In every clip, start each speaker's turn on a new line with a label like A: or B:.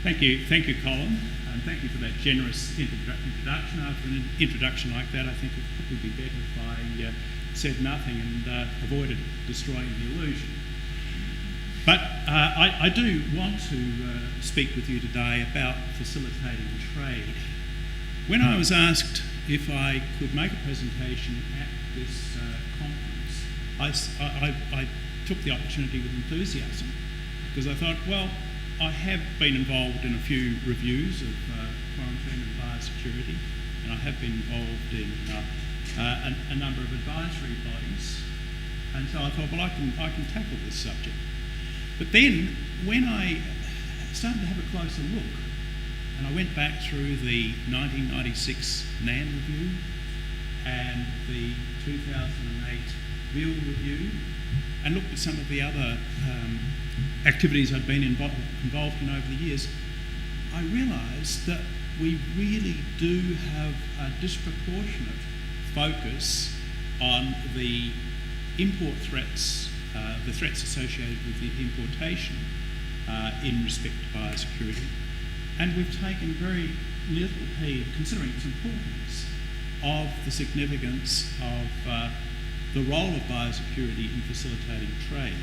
A: Thank you, Colin, and thank you for that generous introduction. After an introduction like that, I think it would probably be better if I said nothing and avoided destroying the illusion. But I do want to speak with you today about facilitating trade. When I was asked if I could make a presentation at this conference, I took the opportunity with enthusiasm, because I thought, well, I have been involved in a few reviews of quarantine and biosecurity, and I have been involved in a number of advisory bodies, and so I thought, well, I can tackle this subject. But then, when I started to have a closer look, and I went back through the 1996 NAN review and the 2008 Bill review, and looked at some of the other activities I'd been involved in over the years, I realised that we really do have a disproportionate focus on the import threats, the threats associated with the importation in respect to biosecurity. And we've taken very little heed, considering its importance, of the significance of the role of biosecurity in facilitating trade.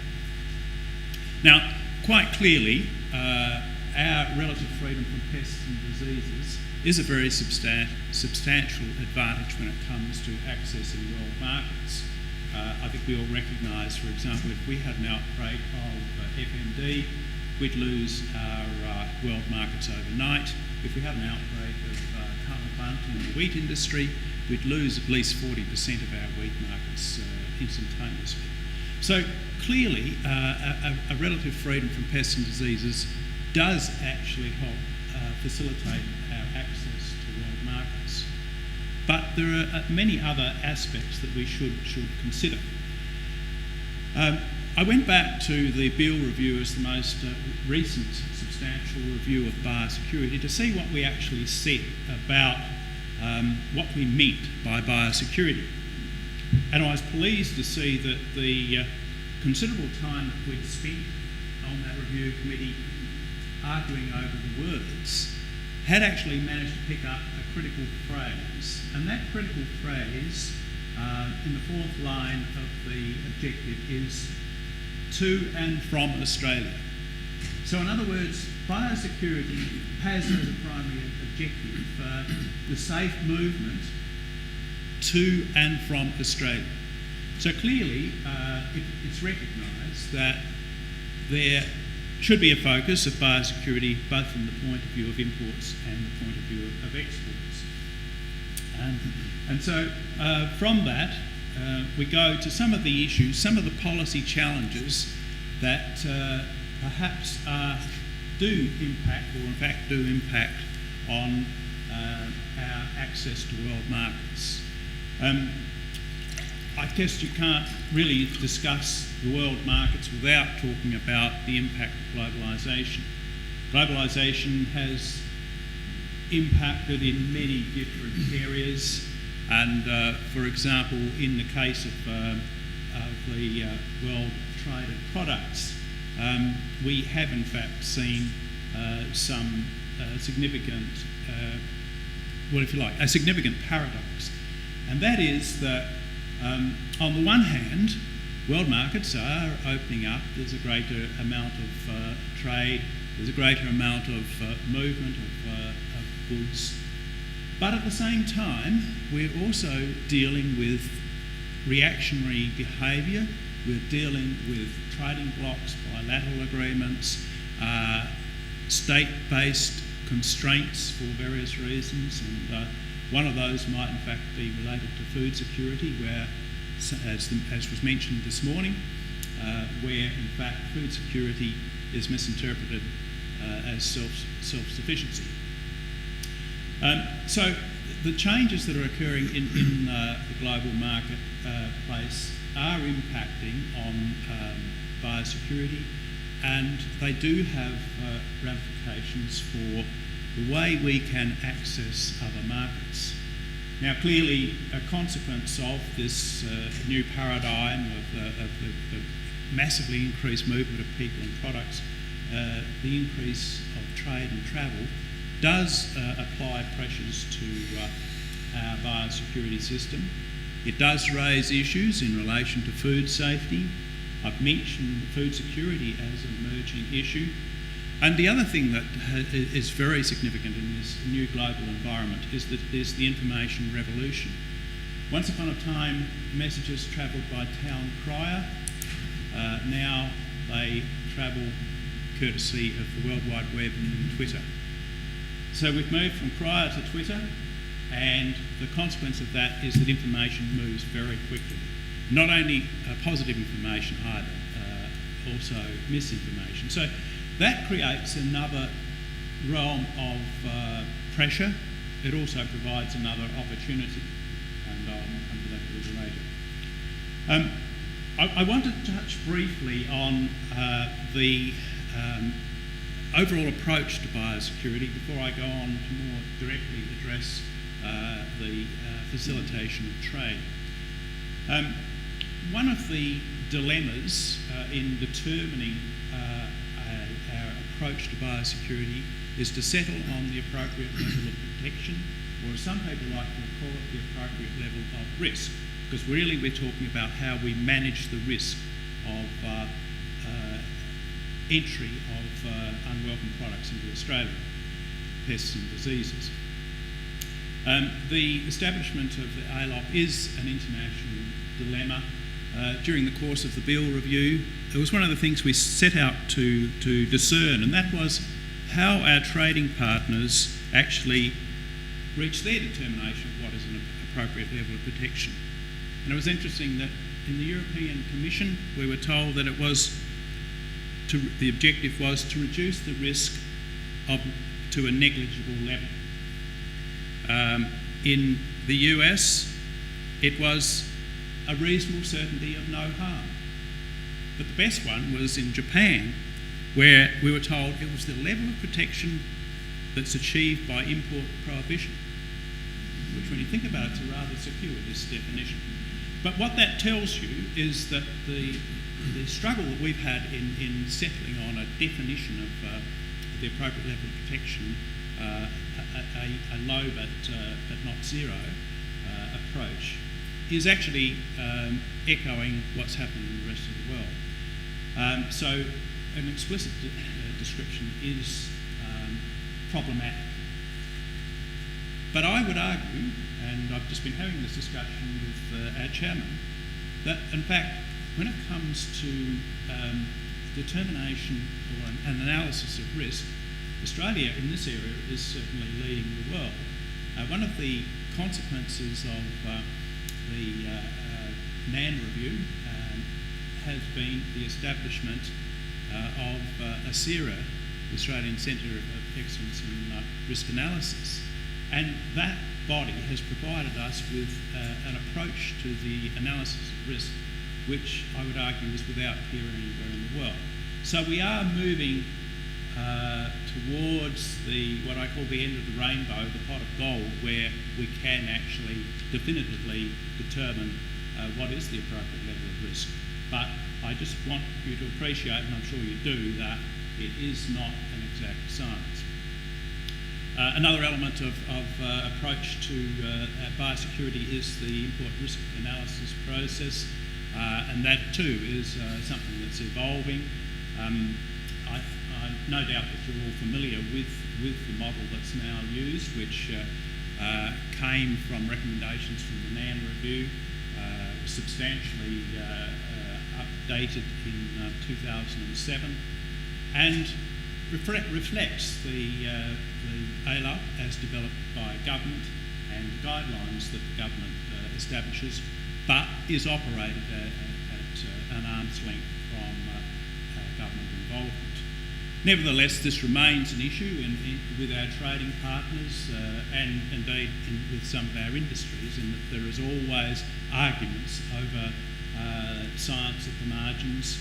A: Now, quite clearly, our relative freedom from pests and diseases is a very substantial advantage when it comes to accessing world markets. I think we all recognise, for example, if we had an outbreak of FMD, we'd lose our world markets overnight. If we had an outbreak of colour in the wheat industry, we'd lose at least 40% of our wheat markets instantaneously. So clearly, a relative freedom from pests and diseases does actually help facilitate our access to world markets. But there are many other aspects that we should consider. I went back to the Beale Review as the most recent substantial review of biosecurity to see what we actually said about what we meant by biosecurity. And I was pleased to see that the considerable time that we'd spent on that review committee arguing over the words had actually managed to pick up a critical phrase. And that critical phrase in the fourth line of the objective is to and from Australia. So in other words, biosecurity has as a primary objective the safe movement to and from Australia. So clearly it's recognised that there should be a focus of biosecurity both from the point of view of imports and the point of view of exports. And so from that we go to some of the issues, some of the policy challenges that perhaps do impact, or in fact do impact, on our access to world markets. I guess you can't really discuss the world markets without talking about the impact of globalisation. Globalisation has impacted in many different areas, and for example, in the case of the world trade of products, we have in fact seen some significant, well, if you like, a significant paradox. And that is that on the one hand, world markets are opening up, there's a greater amount of trade, there's a greater amount of movement of goods. But at the same time, we're also dealing with reactionary behaviour, we're dealing with trading blocks, bilateral agreements, state-based constraints for various reasons, and one of those might in fact be related to food security, where, as was mentioned this morning, where in fact food security is misinterpreted as self-sufficiency. So the changes that are occurring in the global marketplace are impacting on biosecurity, and they do have ramifications for the way we can access other markets. Now, clearly, a consequence of this new paradigm of the massively increased movement of people and products the increase of trade and travel does apply pressures to our biosecurity system. It does raise issues in relation to food safety. I've mentioned food security as an emerging issue. And the other thing that is very significant in this new global environment is the information revolution. Once upon a time, messages travelled by town crier. Now they travel courtesy of the World Wide Web and Twitter. So we've moved from crier to Twitter, and the consequence of that is that information moves very quickly. Not only positive information either, also misinformation. So that creates another realm of pressure. It also provides another opportunity, and I'll come to that a little later. I want to touch briefly on the overall approach to biosecurity before I go on to more directly address the facilitation of trade. One of the dilemmas in determining our approach to biosecurity is to settle on the appropriate level of protection, or as some people like to call it, the appropriate level of risk, because really we're talking about how we manage the risk of entry of unwelcome products into Australia, pests and diseases. The establishment of the ALOP is an international dilemma. During the course of the Bill review, it was one of the things we set out to discern, and that was how our trading partners actually reach their determination of what is an appropriate level of protection. And it was interesting that in the European Commission, we were told that the objective was to reduce the risk to a negligible level. In the US, it was a reasonable certainty of no harm. But the best one was in Japan, where we were told it was the level of protection that's achieved by import prohibition, which when you think about it, it's a rather circuitous definition. But what that tells you is that the struggle that we've had in settling on a definition of the appropriate level of protection, a low but not zero approach, is actually echoing what's happening in the rest of the world. So an explicit description is problematic. But I would argue, and I've just been having this discussion with our chairman, that in fact when it comes to determination or an analysis of risk, Australia in this area is certainly leading the world. One of the consequences of the NAN review has been the establishment of ACERA, the Australian Centre of Excellence in Risk Analysis. And that body has provided us with an approach to the analysis of risk which I would argue is without peer anywhere in the world. So we are moving towards what I call the end of the rainbow, the pot of gold, where we can actually definitively determine what is the appropriate level of risk. But I just want you to appreciate, and I'm sure you do, that it is not an exact science. Another element of approach to biosecurity is the import risk analysis process, and that too is something that's evolving. I've no doubt that you're all familiar with the model that's now used, which came from recommendations from the NAN review, was substantially updated in 2007, and reflects the ALOP as developed by government and the guidelines that the government establishes, but is operated at an arm's length from government involvement. Nevertheless, this remains an issue with our trading partners and indeed with some of our industries, in that there is always arguments over science at the margins,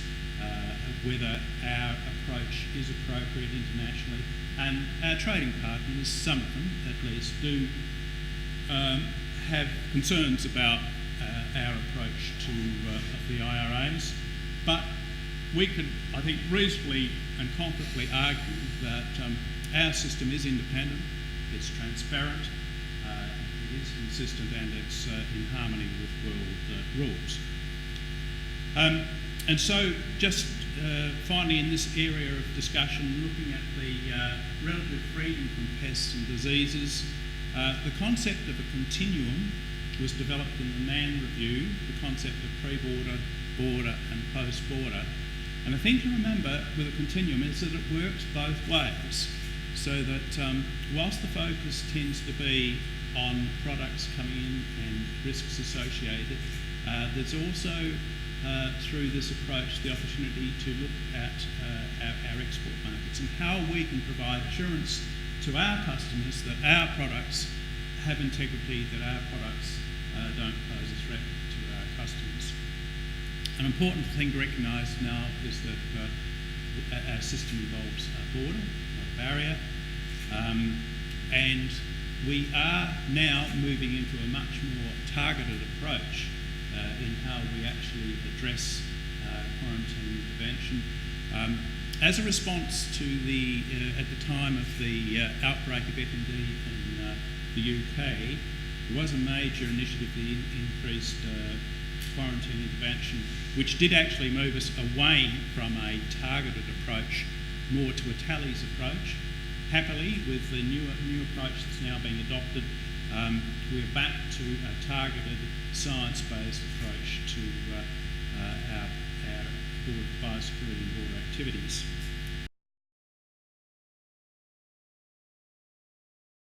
A: whether our approach is appropriate internationally. And our trading partners, some of them at least, do have concerns about our approach to the IRAs, but we could, I think, reasonably and confidently argue that our system is independent, it's transparent, it is consistent, and it's in harmony with world rules. And so, just finally in this area of discussion, looking at the relative freedom from pests and diseases, the concept of a continuum was developed in the Mann Review, the concept of pre-border, border and post-border. And the thing to remember with a continuum is that it works both ways, so that whilst the focus tends to be on products coming in and risks associated, there's also through this approach the opportunity to look at our export markets and how we can provide assurance to our customers that our products have integrity, that our products don't pose a threat to our customers. An important thing to recognise now is that our system involves a border, not a barrier, and we are now moving into a much more targeted approach in how we actually address quarantine intervention. As a response to at the time of the outbreak of FND in the UK, there was a major initiative, the increased quarantine intervention, which did actually move us away from a targeted approach more to a tallies approach. Happily, with the new approach that's now being adopted, we're back to a targeted science-based approach to our biosecurity and border activities.